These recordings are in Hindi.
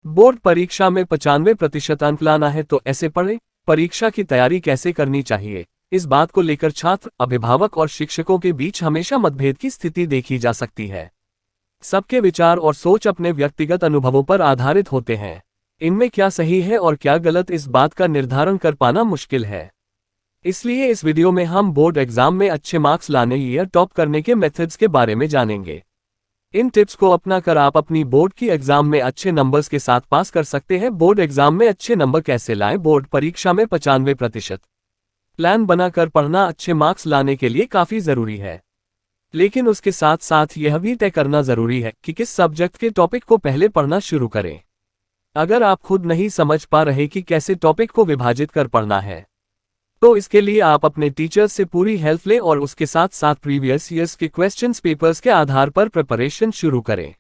बोर्ड परीक्षा में 95% अंक लाना है तो ऐसे पढ़ें। परीक्षा की तैयारी कैसे करनी चाहिए, इस बात को लेकर छात्र, अभिभावक और शिक्षकों के बीच हमेशा मतभेद की स्थिति देखी जा सकती है। सबके विचार और सोच अपने व्यक्तिगत अनुभवों पर आधारित होते हैं। इनमें क्या सही है और क्या गलत, इस बात का निर्धारण कर पाना मुश्किल है। इसलिए इस वीडियो में हम बोर्ड एग्जाम में अच्छे मार्क्स लाने या टॉप करने के मेथड्स के बारे में जानेंगे। इन टिप्स को अपनाकर आप अपनी बोर्ड की एग्जाम में अच्छे नंबर्स के साथ पास कर सकते हैं। बोर्ड एग्जाम में अच्छे नंबर कैसे लाएं? बोर्ड परीक्षा में 95% प्लान बनाकर पढ़ना अच्छे मार्क्स लाने के लिए काफी जरूरी है, लेकिन उसके साथ साथ यह भी तय करना जरूरी है कि किस सब्जेक्ट के टॉपिक को पहले पढ़ना शुरू करें। अगर आप खुद नहीं समझ पा रहे कि कैसे टॉपिक को विभाजित कर पढ़ना है, तो इसके लिए आप अपने टीचर्स से पूरी हेल्प लें और उसके साथ साथ प्रीवियस ईयर्स के क्वेश्चंस पेपर्स के आधार पर प्रिपरेशन शुरू करें।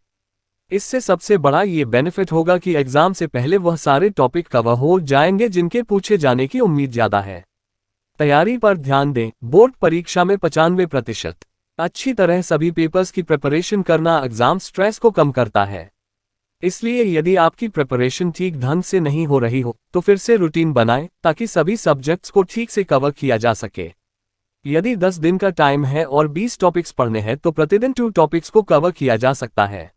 इससे सबसे बड़ा ये बेनिफिट होगा कि एग्जाम से पहले वह सारे टॉपिक कवर हो जाएंगे जिनके पूछे जाने की उम्मीद ज्यादा है। तैयारी पर ध्यान दें। बोर्ड परीक्षा में 95% अच्छी तरह सभी पेपर्स की प्रिपरेशन करना एग्जाम स्ट्रेस को कम करता है। इसलिए यदि आपकी प्रिपरेशन ठीक ढंग से नहीं हो रही हो तो फिर से रूटीन बनाएं ताकि सभी सब्जेक्ट्स को ठीक से कवर किया जा सके। यदि 10 दिन का टाइम है और 20 टॉपिक्स पढ़ने हैं तो प्रतिदिन 2 टॉपिक्स को कवर किया जा सकता है।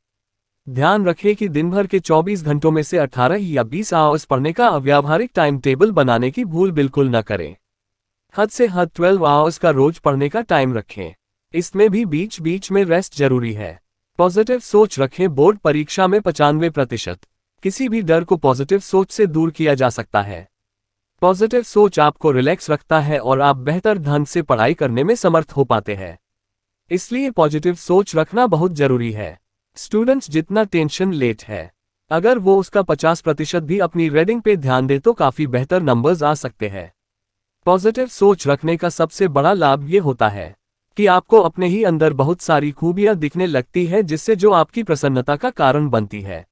ध्यान रखें कि दिन भर के 24 घंटों में से 18 या 20 आवर्स पढ़ने का अव्यावहारिक टाइम टेबल बनाने की भूल बिल्कुल न करें। हद से हद 12 आवर्स का रोज पढ़ने का टाइम रखें। इसमें भी बीच बीच में रेस्ट जरूरी है। पॉजिटिव सोच रखें। बोर्ड परीक्षा में 95% किसी भी डर को पॉजिटिव सोच से दूर किया जा सकता है। पॉजिटिव सोच आपको रिलैक्स रखता है और आप बेहतर ढंग से पढ़ाई करने में समर्थ हो पाते हैं। इसलिए पॉजिटिव सोच रखना बहुत जरूरी है। स्टूडेंट्स जितना टेंशन लेट है, अगर वो उसका 50% भी अपनी रीडिंग पे ध्यान दे तो काफी बेहतर नंबर्स आ सकते हैं। पॉजिटिव सोच रखने का सबसे बड़ा लाभ ये होता है कि आपको अपने ही अंदर बहुत सारी खूबियां दिखने लगती है जिससे जो आपकी प्रसन्नता का कारण बनती है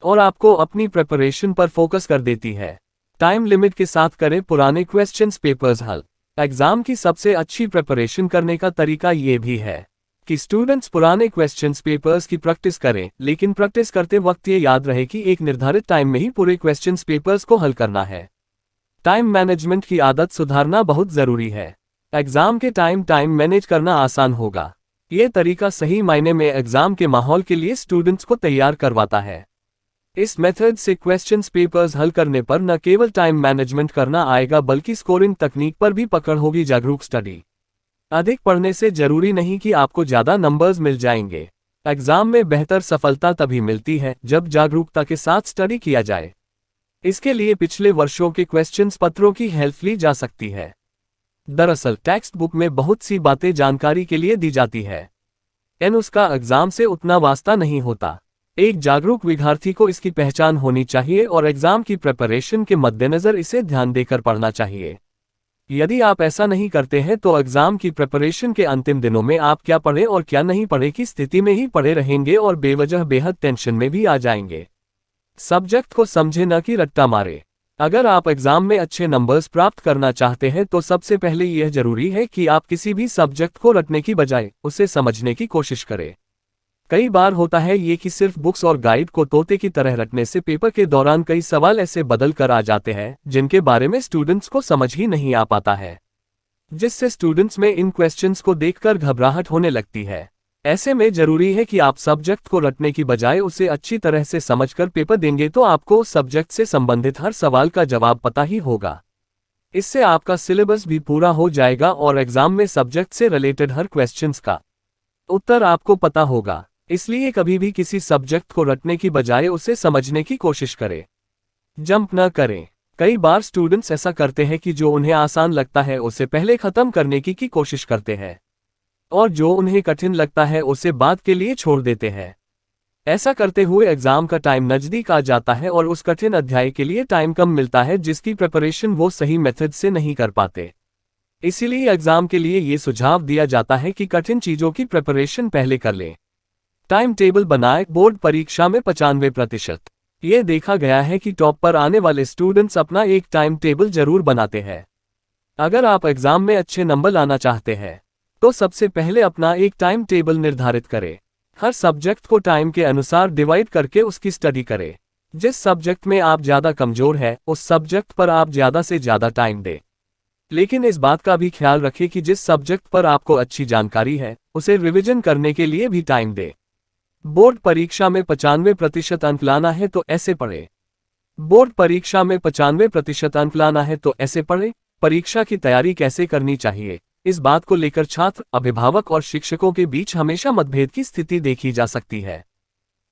और आपको अपनी प्रिपरेशन पर फोकस कर देती है। टाइम लिमिट के साथ करें पुराने क्वेश्चंस पेपर्स हल। एग्जाम की सबसे अच्छी प्रिपरेशन करने का तरीका ये भी है कि स्टूडेंट्स पुराने क्वेश्चंस पेपर्स की प्रैक्टिस करें, लेकिन प्रैक्टिस करते वक्त ये याद रहे कि एक निर्धारित टाइम में ही पूरे क्वेश्चंस पेपर्स को हल करना है। टाइम मैनेजमेंट की आदत सुधारना बहुत जरूरी है। एग्जाम के टाइम मैनेज करना आसान होगा। ये तरीका सही मायने में एग्जाम के माहौल के लिए स्टूडेंट्स को तैयार करवाता है। इस मेथड से क्वेश्चंस पेपर्स हल करने पर न केवल टाइम मैनेजमेंट करना आएगा बल्कि स्कोरिंग तकनीक पर भी पकड़ होगी। जागरूक स्टडी। अधिक पढ़ने से जरूरी नहीं कि आपको ज्यादा नंबर्स मिल जाएंगे। एग्जाम में बेहतर सफलता तभी मिलती है जब जागरूकता के साथ स्टडी किया जाए। इसके लिए पिछले वर्षों के क्वेश्चंस पत्रों की हेल्प ली जा सकती है। दरअसल टेक्स्ट बुक में बहुत सी बातें जानकारी के लिए दी जाती है, उसका एग्जाम से उतना वास्ता नहीं होता। एक जागरूक विद्यार्थी को इसकी पहचान होनी चाहिए और एग्जाम की प्रिपरेशन के मद्देनजर इसे ध्यान देकर पढ़ना चाहिए। यदि आप ऐसा नहीं करते हैं तो एग्जाम की प्रिपरेशन के अंतिम दिनों में आप क्या पढ़े और क्या नहीं पढ़े की स्थिति में ही पड़े रहेंगे और बेवजह बेहद टेंशन में भी आ जाएंगे। सब्जेक्ट को समझे न कि रट्टा मारे। अगर आप एग्जाम में अच्छे नंबर्स प्राप्त करना चाहते हैं तो सबसे पहले यह जरूरी है कि आप किसी भी सब्जेक्ट को रटने की बजाय उसे समझने की कोशिश करें। कई बार होता है ये कि सिर्फ बुक्स और गाइड को तोते की तरह रटने से पेपर के दौरान कई सवाल ऐसे बदल कर आ जाते हैं जिनके बारे में स्टूडेंट्स को समझ ही नहीं आ पाता है, जिससे स्टूडेंट्स में इन क्वेश्चंस को देखकर घबराहट होने लगती है। ऐसे में जरूरी है कि आप सब्जेक्ट को रटने की बजाय उसे अच्छी तरह से समझकर पेपर देंगे तो आपको उस सब्जेक्ट से संबंधित हर सवाल का जवाब पता ही होगा। इससे आपका सिलेबस भी पूरा हो जाएगा और एग्जाम में सब्जेक्ट से रिलेटेड हर क्वेश्चंस का उत्तर आपको पता होगा। इसलिए कभी भी किसी सब्जेक्ट को रटने की बजाय उसे समझने की कोशिश करें। जंप न करें। कई बार स्टूडेंट्स ऐसा करते हैं कि जो उन्हें आसान लगता है उसे पहले खत्म करने की कोशिश करते हैं और जो उन्हें कठिन लगता है उसे बाद के लिए छोड़ देते हैं। ऐसा करते हुए एग्जाम का टाइम नजदीक आ जाता है और उस कठिन अध्याय के लिए टाइम कम मिलता है जिसकी प्रिपरेशन वो सही मेथड से नहीं कर पाते। इसीलिए एग्जाम के लिए ये सुझाव दिया जाता है कि कठिन चीजों की प्रिपरेशन पहले कर लें। टाइम टेबल बनाएं। बोर्ड परीक्षा में 95%। ये देखा गया है कि टॉप पर आने वाले स्टूडेंट्स अपना एक टाइम टेबल जरूर बनाते हैं। अगर आप एग्जाम में अच्छे नंबर लाना चाहते हैं तो सबसे पहले अपना एक टाइम टेबल निर्धारित करें। हर सब्जेक्ट को टाइम के अनुसार डिवाइड करके उसकी स्टडी करें। जिस सब्जेक्ट में आप ज़्यादा कमज़ोर है उस सब्जेक्ट पर आप ज़्यादा से ज़्यादा टाइम दें। लेकिन इस बात का भी ख्याल रखें कि जिस सब्जेक्ट पर आपको अच्छी जानकारी है उसे रिवीजन करने के लिए भी टाइम दें। बोर्ड परीक्षा में 95% अंक लाना है तो ऐसे पढ़ें। बोर्ड परीक्षा में 95% अंक लाना है तो ऐसे पढ़ें। परीक्षा की तैयारी कैसे करनी चाहिए, इस बात को लेकर छात्र, अभिभावक और शिक्षकों के बीच हमेशा मतभेद की स्थिति देखी जा सकती है।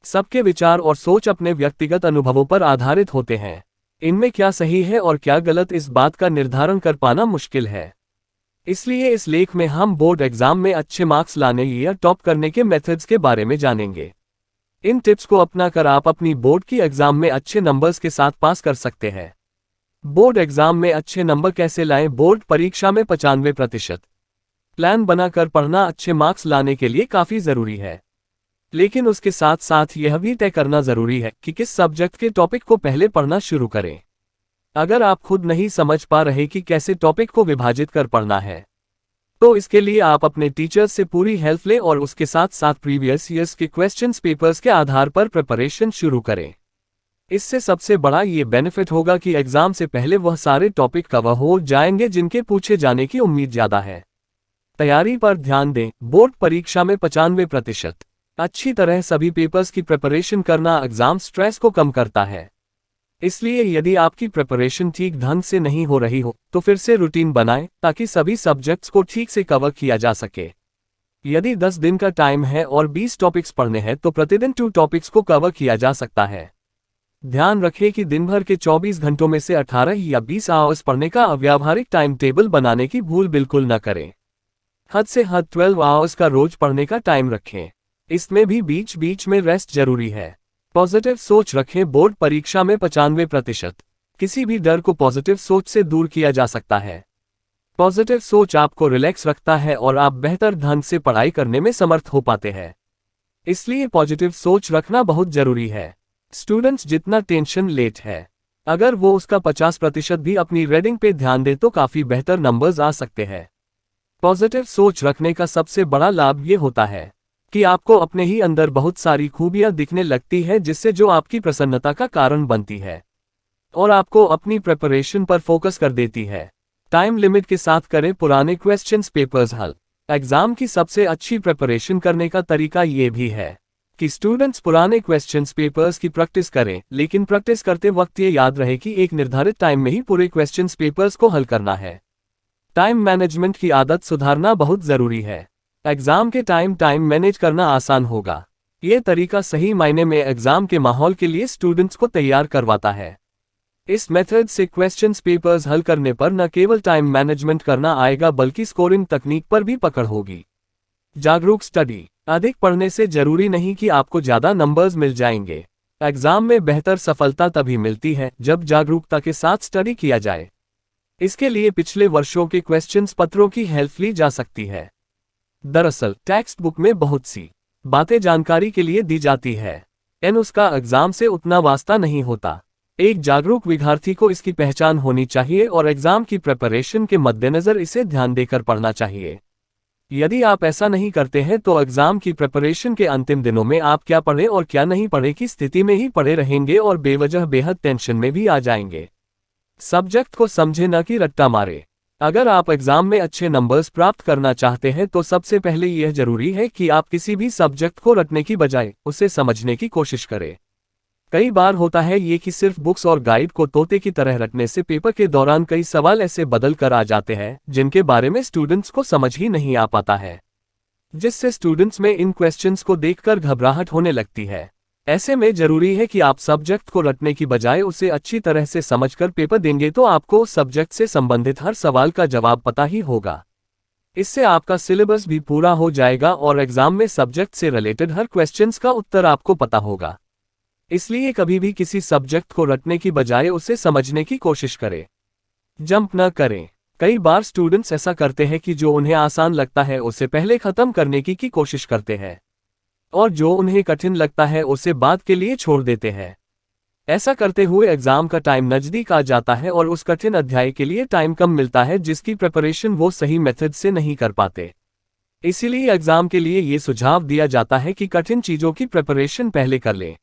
सबके विचार और सोच अपने व्यक्तिगत अनुभवों पर आधारित होते हैं। इनमें क्या सही है और क्या गलत, इस बात का निर्धारण कर पाना मुश्किल है। इसलिए इस लेख में हम बोर्ड एग्जाम में अच्छे मार्क्स लाने या टॉप करने के मेथड्स के बारे में जानेंगे। इन टिप्स को अपनाकर आप अपनी बोर्ड की एग्जाम में अच्छे नंबर्स के साथ पास कर सकते हैं। बोर्ड एग्जाम में अच्छे नंबर कैसे लाएं? बोर्ड परीक्षा में 95% प्लान बनाकर पढ़ना अच्छे मार्क्स लाने के लिए काफ़ी ज़रूरी है। लेकिन उसके साथ साथ यह भी तय करना ज़रूरी है कि किस सब्जेक्ट के टॉपिक को पहले पढ़ना शुरू करें। अगर आप खुद नहीं समझ पा रहे कि कैसे टॉपिक को विभाजित कर पढ़ना है, तो इसके लिए आप अपने टीचर्स से पूरी हेल्प लें और उसके साथ साथ प्रीवियस ईयर्स के क्वेश्चंस पेपर्स के आधार पर प्रिपरेशन शुरू करें। इससे सबसे बड़ा ये बेनिफिट होगा कि एग्जाम से पहले वह सारे टॉपिक कवर हो जाएंगे जिनके पूछे जाने की उम्मीद ज़्यादा है। तैयारी पर ध्यान दें। बोर्ड परीक्षा में 95% अच्छी तरह सभी पेपर्स की प्रिपरेशन करना एग्जाम स्ट्रेस को कम करता है। इसलिए यदि आपकी प्रिपरेशन ठीक ढंग से नहीं हो रही हो तो फिर से रूटीन बनाएं ताकि सभी सब्जेक्ट्स को ठीक से कवर किया जा सके। यदि 10 दिन का टाइम है और 20 टॉपिक्स पढ़ने हैं तो प्रतिदिन 2 टॉपिक्स को कवर किया जा सकता है। ध्यान रखें कि दिन भर के 24 घंटों में से 18 या 20 आवर्स पढ़ने का अव्यावहारिक टाइम टेबल बनाने की भूल बिल्कुल न करें। हद से हद 12 आवर्स का रोज पढ़ने का टाइम रखें। इसमें भी बीच बीच में रेस्ट जरूरी है। पॉजिटिव सोच रखें। बोर्ड परीक्षा में 95% किसी भी डर को पॉजिटिव सोच से दूर किया जा सकता है। पॉजिटिव सोच आपको रिलैक्स रखता है और आप बेहतर ढंग से पढ़ाई करने में समर्थ हो पाते हैं। इसलिए पॉजिटिव सोच रखना बहुत जरूरी है। स्टूडेंट्स जितना टेंशन लेट है, अगर वो उसका 50% भी अपनी रीडिंग पे ध्यान दे तो काफ़ी बेहतर नंबर्स आ सकते हैं। पॉजिटिव सोच रखने का सबसे बड़ा लाभ ये होता है कि आपको अपने ही अंदर बहुत सारी खूबियां दिखने लगती है जिससे जो आपकी प्रसन्नता का कारण बनती है और आपको अपनी प्रिपरेशन पर फोकस कर देती है। टाइम लिमिट के साथ करें पुराने क्वेश्चंस पेपर्स हल। एग्जाम की सबसे अच्छी प्रिपरेशन करने का तरीका ये भी है कि स्टूडेंट्स पुराने क्वेश्चंस पेपर्स की प्रैक्टिस करें, लेकिन प्रैक्टिस करते वक्त ये याद रहे कि एक निर्धारित टाइम में ही पूरे क्वेश्चंस पेपर्स को हल करना है। टाइम मैनेजमेंट की आदत सुधारना बहुत ज़रूरी है। एग्जाम के टाइम मैनेज करना आसान होगा। ये तरीका सही मायने में एग्जाम के माहौल के लिए स्टूडेंट्स को तैयार करवाता है। इस मेथड से क्वेश्चंस पेपर्स हल करने पर न केवल टाइम मैनेजमेंट करना आएगा बल्कि स्कोरिंग तकनीक पर भी पकड़ होगी। जागरूक स्टडी। अधिक पढ़ने से जरूरी नहीं कि आपको ज़्यादा नंबर्स मिल जाएंगे। एग्जाम में बेहतर सफलता तभी मिलती है जब जागरूकता के साथ स्टडी किया जाए। इसके लिए पिछले वर्षों के क्वेश्चंस पत्रों की हेल्प ली जा सकती है। दरअसल टेक्स्ट बुक में बहुत सी बातें जानकारी के लिए दी जाती है, उसका एग्जाम से उतना वास्ता नहीं होता। एक जागरूक विद्यार्थी को इसकी पहचान होनी चाहिए और एग्जाम की प्रिपरेशन के मद्देनजर इसे ध्यान देकर पढ़ना चाहिए। यदि आप ऐसा नहीं करते हैं तो एग्जाम की प्रिपरेशन के अंतिम दिनों में आप क्या पढ़ें और क्या नहीं पढ़े की स्थिति में ही पड़े रहेंगे और बेवजह बेहद टेंशन में भी आ जाएंगे। सब्जेक्ट को समझे न कि रट्टा मारे। अगर आप एग्जाम में अच्छे नंबर्स प्राप्त करना चाहते हैं तो सबसे पहले यह जरूरी है कि आप किसी भी सब्जेक्ट को रटने की बजाय उसे समझने की कोशिश करें। कई बार होता है ये कि सिर्फ बुक्स और गाइड को तोते की तरह रटने से पेपर के दौरान कई सवाल ऐसे बदल कर आ जाते हैं जिनके बारे में स्टूडेंट्स को समझ ही नहीं आ पाता है, जिससे स्टूडेंट्स में इन क्वेश्चंस को देखकर घबराहट होने लगती है। ऐसे में जरूरी है कि आप सब्जेक्ट को रटने की बजाय उसे अच्छी तरह से समझकर पेपर देंगे तो आपको उस सब्जेक्ट से संबंधित हर सवाल का जवाब पता ही होगा। इससे आपका सिलेबस भी पूरा हो जाएगा और एग्जाम में सब्जेक्ट से रिलेटेड हर क्वेश्चंस का उत्तर आपको पता होगा। इसलिए कभी भी किसी सब्जेक्ट को रटने की बजाय उसे समझने की कोशिश करें। जंप न करें। कई बार स्टूडेंट्स ऐसा करते हैं कि जो उन्हें आसान लगता है उसे पहले खत्म करने की कोशिश करते हैं और जो उन्हें कठिन लगता है उसे बाद के लिए छोड़ देते हैं। ऐसा करते हुए एग्जाम का टाइम नज़दीक आ जाता है और उस कठिन अध्याय के लिए टाइम कम मिलता है जिसकी प्रिपरेशन वो सही मेथड से नहीं कर पाते। इसीलिए एग्जाम के लिए ये सुझाव दिया जाता है कि कठिन चीज़ों की प्रिपरेशन पहले कर लें।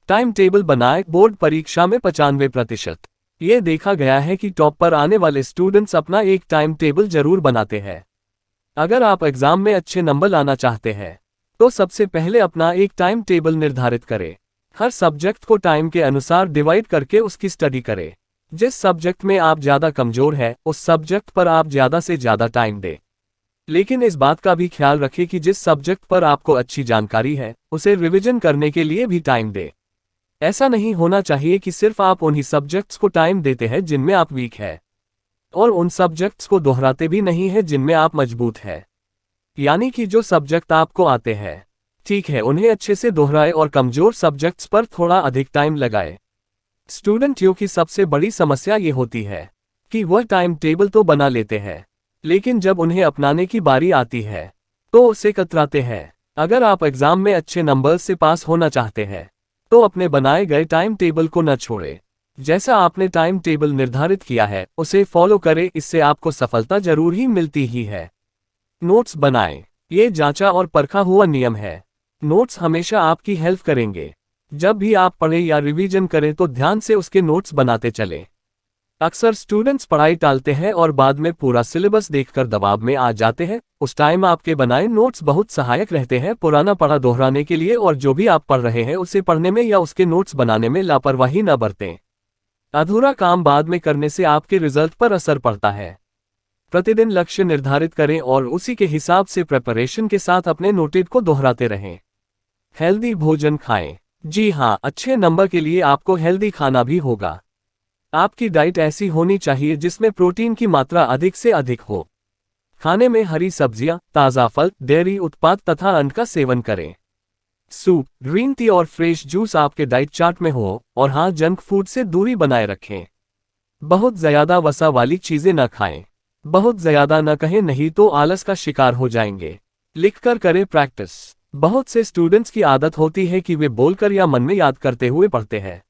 टाइम टेबल बनाए। बोर्ड परीक्षा में 95%। ये देखा गया है कि टॉप पर आने वाले स्टूडेंट्स अपना एक टाइम टेबल जरूर बनाते हैं। अगर आप एग्जाम में अच्छे नंबर लाना चाहते हैं तो सबसे पहले अपना एक टाइम टेबल निर्धारित करें। हर सब्जेक्ट को टाइम के अनुसार डिवाइड करके उसकी स्टडी करें। जिस सब्जेक्ट में आप ज़्यादा कमज़ोर हैं उस सब्जेक्ट पर आप ज़्यादा से ज़्यादा टाइम दें। लेकिन इस बात का भी ख्याल रखें कि जिस सब्जेक्ट पर आपको अच्छी जानकारी है उसे रिवीजन करने के लिए भी टाइम दें। ऐसा नहीं होना चाहिए कि सिर्फ आप उन्हीं सब्जेक्ट्स को टाइम देते हैं जिनमें आप वीक हैं और उन सब्जेक्ट्स को दोहराते भी नहीं हैं जिनमें आप मजबूत हैं। यानी कि जो सब्जेक्ट आपको आते हैं ठीक है उन्हें अच्छे से दोहराए और कमजोर सब्जेक्ट्स पर थोड़ा अधिक टाइम लगाए। स्टूडेंटियों की सबसे बड़ी समस्या ये होती है कि वह टाइम टेबल तो बना लेते हैं लेकिन जब उन्हें अपनाने की बारी आती है तो उसे कतराते हैं। अगर आप एग्जाम में अच्छे नंबर्स से पास होना चाहते हैं तो अपने बनाए गए टाइम टेबल को न छोड़ें। जैसा आपने टाइम टेबल निर्धारित किया है उसे फॉलो करें, इससे आपको सफलता जरूर ही मिलती ही है। नोट्स बनाएं। ये जांचा और परखा हुआ नियम है। नोट्स हमेशा आपकी हेल्प करेंगे। जब भी आप पढ़ें या रिवीजन करें तो ध्यान से उसके नोट्स बनाते चलें। अक्सर स्टूडेंट्स पढ़ाई टालते हैं और बाद में पूरा सिलेबस देखकर दबाव में आ जाते हैं। उस टाइम आपके बनाए नोट्स बहुत सहायक रहते हैं पुराना पढ़ा दोहराने के लिए, और जो भी आप पढ़ रहे हैं उसे पढ़ने में या उसके नोट्स बनाने में लापरवाही न बरतें। अधूरा काम बाद में करने से आपके रिजल्ट पर असर पड़ता है। प्रतिदिन लक्ष्य निर्धारित करें और उसी के हिसाब से प्रिपरेशन के साथ अपने नोटेड को दोहराते रहें। हेल्दी भोजन खाएं। जी हाँ, अच्छे नंबर के लिए आपको हेल्दी खाना भी होगा। आपकी डाइट ऐसी होनी चाहिए जिसमें प्रोटीन की मात्रा अधिक से अधिक हो। खाने में हरी सब्जियां, ताज़ा फल, डेयरी उत्पाद तथा अंड का सेवन करें। सूप, ग्रीन टी और फ्रेश जूस आपके डाइट चार्ट में हो। और हाँ, जंक फूड से दूरी बनाए रखें। बहुत ज्यादा वसा वाली चीजें न खाएं। बहुत ज्यादा न कहें नहीं तो आलस का शिकार हो जाएंगे। लिखकर करें प्रैक्टिस। बहुत से स्टूडेंट्स की आदत होती है कि वे बोलकर या मन में याद करते हुए पढ़ते हैं,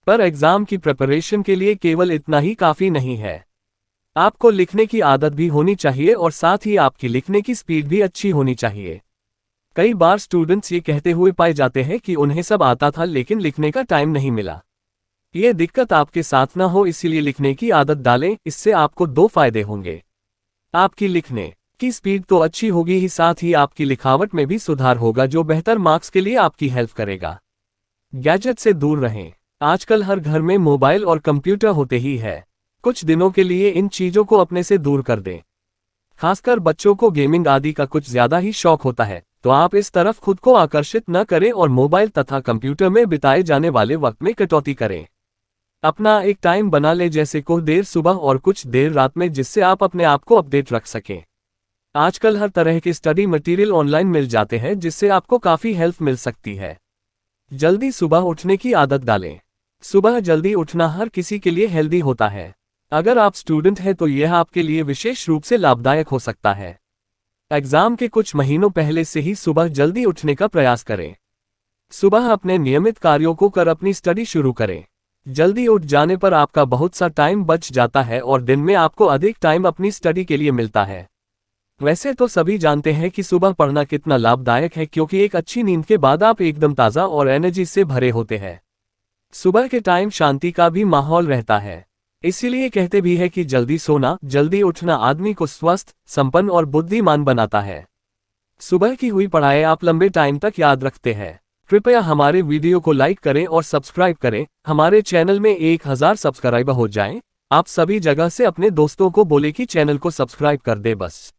पर एग्जाम की प्रिपरेशन के लिए केवल इतना ही काफी नहीं है। आपको लिखने की आदत भी होनी चाहिए और साथ ही आपकी लिखने की स्पीड भी अच्छी होनी चाहिए। कई बार स्टूडेंट्स ये कहते हुए पाए जाते हैं कि उन्हें सब आता था लेकिन लिखने का टाइम नहीं मिला। ये दिक्कत आपके साथ ना हो, इसीलिए लिखने की आदत डालें। इससे आपको 2 फायदे होंगे। आपकी लिखने की स्पीड तो अच्छी होगी ही, साथ ही आपकी लिखावट में भी सुधार होगा जो बेहतर मार्क्स के लिए आपकी हेल्प करेगा। गैजेट से दूर रहें। आजकल हर घर में मोबाइल और कंप्यूटर होते ही है। कुछ दिनों के लिए इन चीजों को अपने से दूर कर दें। खासकर बच्चों को गेमिंग आदि का कुछ ज्यादा ही शौक होता है, तो आप इस तरफ खुद को आकर्षित न करें और मोबाइल तथा कंप्यूटर में बिताए जाने वाले वक्त में कटौती करें। अपना एक टाइम बना ले, जैसे कुछ देर सुबह और कुछ देर रात में, जिससे आप अपने आप को अपडेट रख सकें। आजकल हर तरह के स्टडी मटेरियल ऑनलाइन मिल जाते हैं जिससे आपको काफी हेल्प मिल सकती है। जल्दी सुबह उठने की आदत डालें। सुबह जल्दी उठना हर किसी के लिए हेल्दी होता है। अगर आप स्टूडेंट हैं तो यह आपके लिए विशेष रूप से लाभदायक हो सकता है। एग्जाम के कुछ महीनों पहले से ही सुबह जल्दी उठने का प्रयास करें। सुबह अपने नियमित कार्यों को कर अपनी स्टडी शुरू करें। जल्दी उठ जाने पर आपका बहुत सा टाइम बच जाता है और दिन में आपको अधिक टाइम अपनी स्टडी के लिए मिलता है। वैसे तो सभी जानते हैं कि सुबह पढ़ना कितना लाभदायक है, क्योंकि एक अच्छी नींद के बाद आप एकदम ताज़ा और एनर्जी से भरे होते हैं। सुबह के टाइम शांति का भी माहौल रहता है, इसीलिए कहते भी है कि जल्दी सोना जल्दी उठना आदमी को स्वस्थ, संपन्न और बुद्धिमान बनाता है। सुबह की हुई पढ़ाई आप लंबे टाइम तक याद रखते हैं। कृपया हमारे वीडियो को लाइक करें और सब्सक्राइब करें। हमारे चैनल में 1000 सब्सक्राइबर हो जाएं। आप सभी जगह से अपने दोस्तों को बोले कि चैनल को सब्सक्राइब कर दे बस।